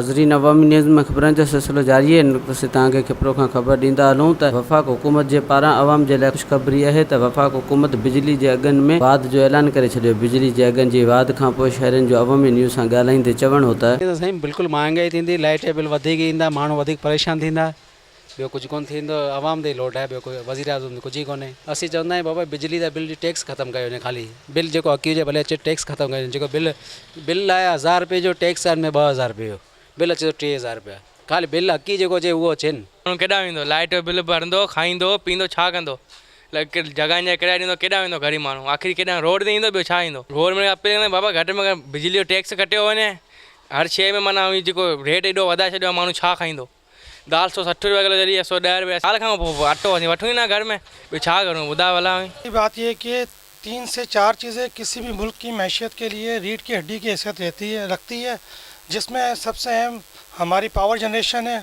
नाज़रीन अवामी न्यूज़ में ख़बरनि जो सिलसिलो जारी है। से तव्हांखे खिपरो खां ख़बर ॾींदा हलूं त वफ़ाक़ हुकूमत जे पारां अवाम जे लाइ ख़ुशख़बरी आहे त वफ़ाक़ हुकूमत बिजली जे अघनि में वाध जो ऐलान करे छॾियो। बिजली जे अघनि जी वाध खां पोइ शहरनि जो अवामी न्यूज़ सां ॻाल्हाईंदे चवणु हो त साईं बिल्कुलु महांगाई थींदी, लाइट जा बिल वधीक ईंदा, माण्हू वधीक परेशान थींदा, ॿियो कुझु कोन थींदो, आवाम ते लोड आहे, ॿियो कोई वज़ीर आज़म कुझु ई कोन्हे। असीं चवंदा आहियूं बाबा बिजली जा बिल टैक्स ख़तमु कयो वञे, ख़ाली बिल जेको अकी हुजे भले अचे, टैक्स ख़तमु कयो वञे। जेको बिल आहे 1000 रुपये जो, टैक्स में 2000 रुपये जो बिल अचे थो, 3000 रुपया ख़ाली बिल अकी जेको अचे उहो अचेनि। माण्हू केॾांहुं वेंदो, लाइट जो बिल भरंदो, खाईंदो पींदो, छा कंदो, जॻहियुनि जा किराया ॾींदो, केॾांहुं वेंदो ग़रीब माण्हू, आख़िर केॾांहुं रोड ते ईंदो, ॿियो छा ईंदो। रोड में अपील कंदा बाबा घटि में घटि बिजली जो टैक्स कटियो वञे, हर शइ में माना जेको रेट एॾो वधाए छॾियो आहे, माण्हू छा खाईंदो। दाल 160 रुपये किलो जॾहिं 110 रुपये, साल खां पोइ अटो असीं वठूं ई न घर में, ॿियो छा करूँ ॿुधायो भला। बात यह कि 3 से 4 चीज़ें किसी भी मुल्क की मैशियत के लिए रीढ़ की हड्डी की हैसियत रखती है, जिसमें सबसे अहम हमारी पावर जनरेशन है,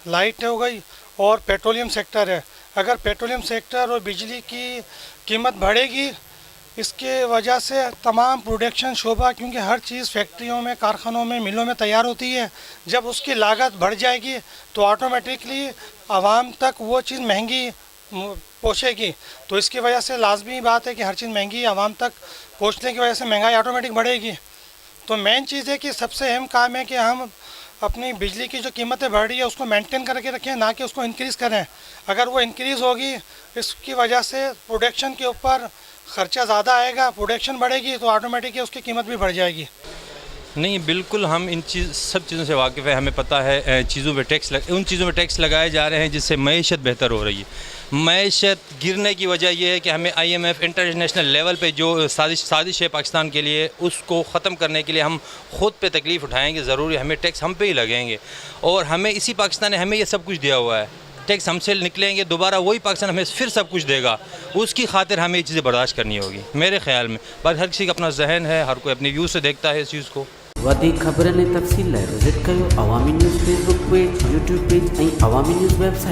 लाइट हो गई और पेट्रोलियम सेक्टर है। अगर पेट्रोलियम सेक्टर और बिजली की कीमत बढ़ेगी, इसके वजह से तमाम प्रोडक्शन शोबा, क्योंकि हर चीज़ फैक्ट्रियों में, कारखानों में, मिलों में तैयार होती है, जब उसकी लागत बढ़ जाएगी तो ऑटोमेटिकली आवाम तक वो चीज़ महंगी पहुँचेगी। तो इसकी वजह से लाजमी बात है कि हर चीज़ महंगी आवाम तक पहुँचने की वजह से महंगाई ऑटोमेटिक बढ़ेगी। तो मेन चीज़ है कि सबसे अहम काम है कि हम अपनी बिजली की जो कीमतें बढ़ रही है उसको मेंटेन करके रखें, ना कि उसको इंक्रीज़ करें। अगर वो इंक्रीज़ होगी, इसकी वजह से प्रोडक्शन के ऊपर ख़र्चा ज़्यादा आएगा, प्रोडक्शन बढ़ेगी तो ऑटोमेटिकली उसकी कीमत भी बढ़ जाएगी। नहीं, बिल्कुल हम इन सब चीज़ों से वाकिफ़ है, हमें पता है चीज़ों पे उन चीज़ों पे टैक्स लगाए जा रहे हैं जिससे मईशत बेहतर हो रही है। मईशत गिरने की वजह यह है कि हमें IMF इंटरनेशनल लेवल पे जो साजिश है पाकिस्तान के लिए, उसको ख़त्म करने के लिए हम ख़ुद पे तकलीफ़ उठाएंगे, ज़रूरी हमें टैक्स हम पे ही लगेंगे। और हमें इसी पाकिस्तान ने हमें ये सब कुछ दिया हुआ है, टैक्स हमसे निकलेंगे, दोबारा वही पाकिस्तान हमें फिर सब कुछ देगा, उसकी खातिर हमें ये चीज़ें बर्दाश्त करनी होगी मेरे ख्याल में। पर हर किसी का अपना जहन है, हर कोई अपनी व्यू से देखता है इस चीज़ को। वधीक ख़बरनि ऐं तफ़सील लाइ विज़िट कयो Awami news Facebook page, YouTube page ऐं अवामी न्यूज़ वेबसाइट।